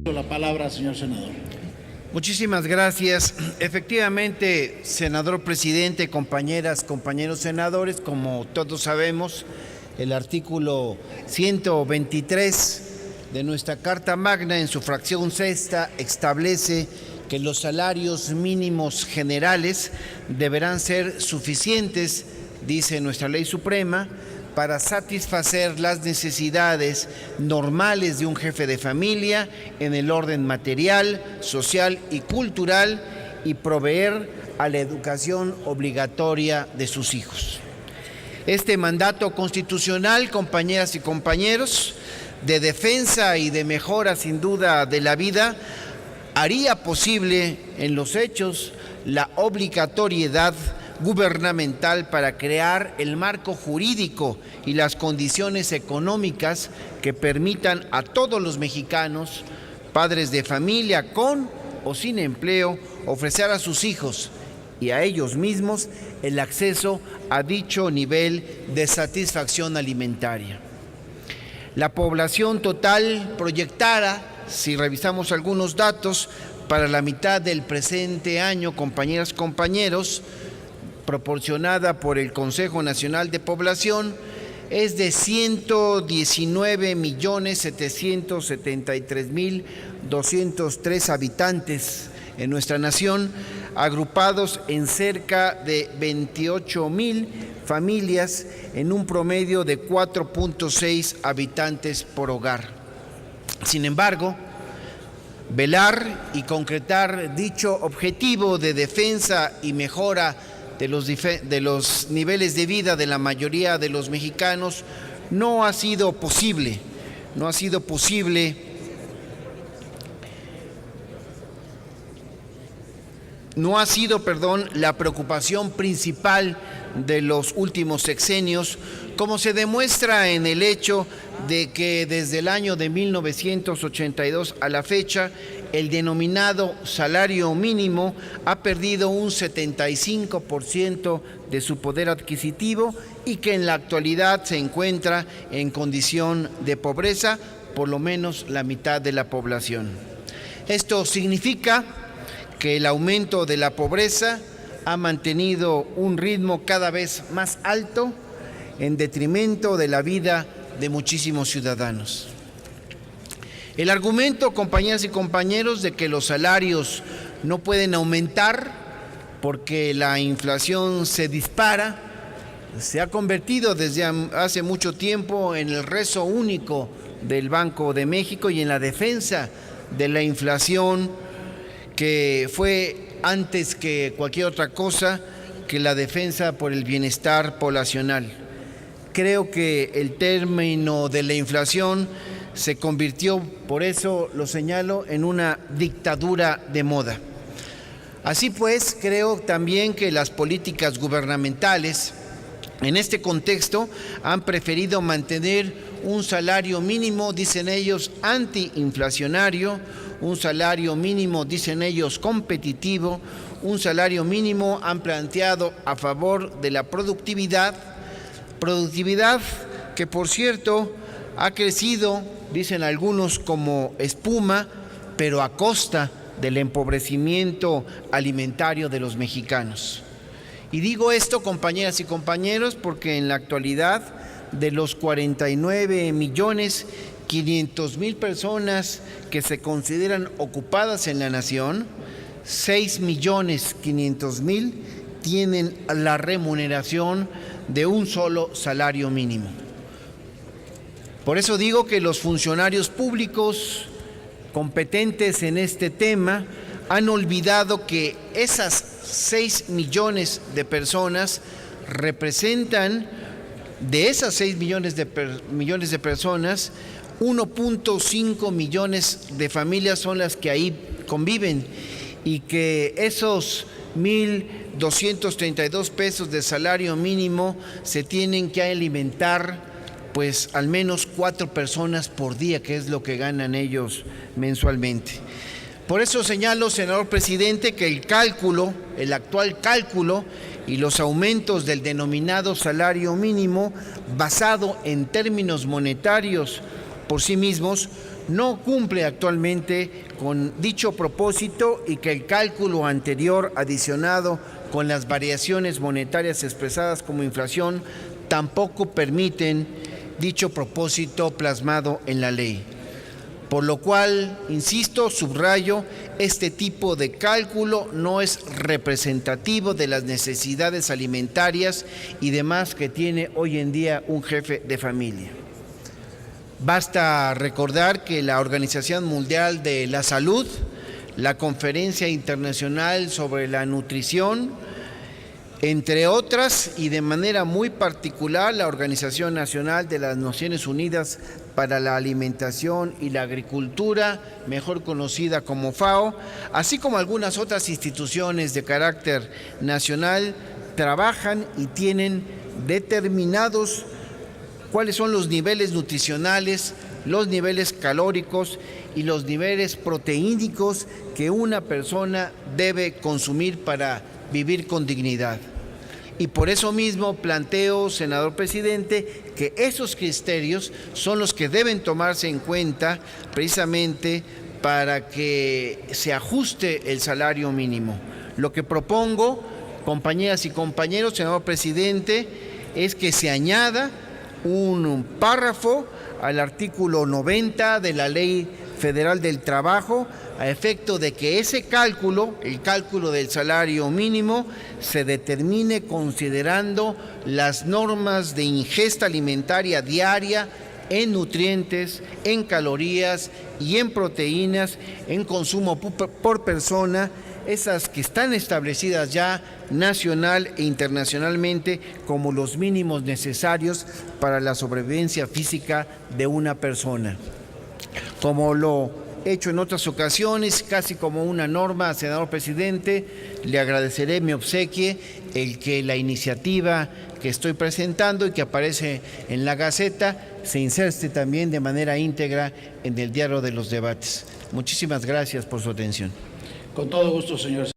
La palabra, señor senador. Muchísimas gracias. Efectivamente, senador presidente, compañeras, compañeros senadores, como todos sabemos, el artículo 123 de nuestra Carta Magna, en su fracción sexta, establece que los salarios mínimos generales deberán ser suficientes, dice nuestra Ley Suprema, para satisfacer las necesidades normales de un jefe de familia en el orden material, social y cultural y proveer a la educación obligatoria de sus hijos. Este mandato constitucional, compañeras y compañeros, de defensa y de mejora sin duda de la vida, haría posible en los hechos la obligatoriedad gubernamental para crear el marco jurídico y las condiciones económicas que permitan a todos los mexicanos, padres de familia con o sin empleo, ofrecer a sus hijos y a ellos mismos el acceso a dicho nivel de satisfacción alimentaria. La población total proyectada, si revisamos algunos datos, para la mitad del presente año, compañeras, compañeros, proporcionada por el Consejo Nacional de Población, es de 119.773.203 habitantes en nuestra nación, agrupados en cerca de 28,000 familias en un promedio de 4.6 habitantes por hogar. Sin embargo, velar y concretar dicho objetivo de defensa y mejora de los niveles de vida de la mayoría de los mexicanos no ha sido posible. No ha sido la preocupación principal de los últimos sexenios, como se demuestra en el hecho de que desde el año de 1982 a la fecha, el denominado salario mínimo ha perdido un 75% de su poder adquisitivo y que en la actualidad se encuentra en condición de pobreza, por lo menos la mitad de la población. Esto significa que el aumento de la pobreza ha mantenido un ritmo cada vez más alto en detrimento de la vida de muchísimos ciudadanos. El argumento, compañeras y compañeros, de que los salarios no pueden aumentar porque la inflación se dispara, se ha convertido desde hace mucho tiempo en el rezo único del Banco de México y en la defensa de la inflación, que fue antes que cualquier otra cosa que la defensa por el bienestar poblacional. Creo que el término de la inflación se convirtió, por eso lo señalo, en una dictadura de moda. Así pues, creo también que las políticas gubernamentales en este contexto han preferido mantener un salario mínimo, dicen ellos, antiinflacionario, un salario mínimo, dicen ellos, competitivo, un salario mínimo han planteado a favor de la productividad que, por cierto, ha crecido, dicen algunos, como espuma, pero a costa del empobrecimiento alimentario de los mexicanos. Y digo esto, compañeras y compañeros, porque en la actualidad, de los 49.500.000 personas que se consideran ocupadas en la nación, 6.500.000 tienen la remuneración de un solo salario mínimo. Por eso digo que los funcionarios públicos competentes en este tema han olvidado que esas 6 millones de personas representan, de esas 6 millones de personas, 1.5 millones de familias son las que ahí conviven, y que esos 1,232 pesos de salario mínimo se tienen que alimentar pues al menos 4 personas por día, que es lo que ganan ellos mensualmente. Por eso señalo, senador presidente, que el actual cálculo y los aumentos del denominado salario mínimo, basado en términos monetarios por sí mismos, no cumple actualmente con dicho propósito y que el cálculo anterior adicionado con las variaciones monetarias expresadas como inflación tampoco permiten dicho propósito plasmado en la ley. Por lo cual, insisto, subrayo, este tipo de cálculo no es representativo de las necesidades alimentarias y demás que tiene hoy en día un jefe de familia. Basta recordar que la Organización Mundial de la Salud, la Conferencia Internacional sobre la Nutrición, entre otras, y de manera muy particular, la Organización Nacional de las Naciones Unidas para la Alimentación y la Agricultura, mejor conocida como FAO, así como algunas otras instituciones de carácter nacional, trabajan y tienen determinados cuáles son los niveles nutricionales, los niveles calóricos y los niveles proteínicos que una persona debe consumir para vivir con dignidad. Y por eso mismo planteo, senador presidente, que esos criterios son los que deben tomarse en cuenta precisamente para que se ajuste el salario mínimo. Lo que propongo, compañeras y compañeros, senador presidente, es que se añada un párrafo al artículo 90 de la Ley Federal del Trabajo a efecto de que ese cálculo, el cálculo del salario mínimo, se determine considerando las normas de ingesta alimentaria diaria en nutrientes, en calorías y en proteínas, en consumo por persona, esas que están establecidas ya nacional e internacionalmente como los mínimos necesarios para la sobrevivencia física de una persona. Como lo he hecho en otras ocasiones, casi como una norma, senador presidente, le agradeceré mi obsequie el que la iniciativa que estoy presentando y que aparece en la Gaceta se inserte también de manera íntegra en el diario de los debates. Muchísimas gracias por su atención. Con todo gusto, señor.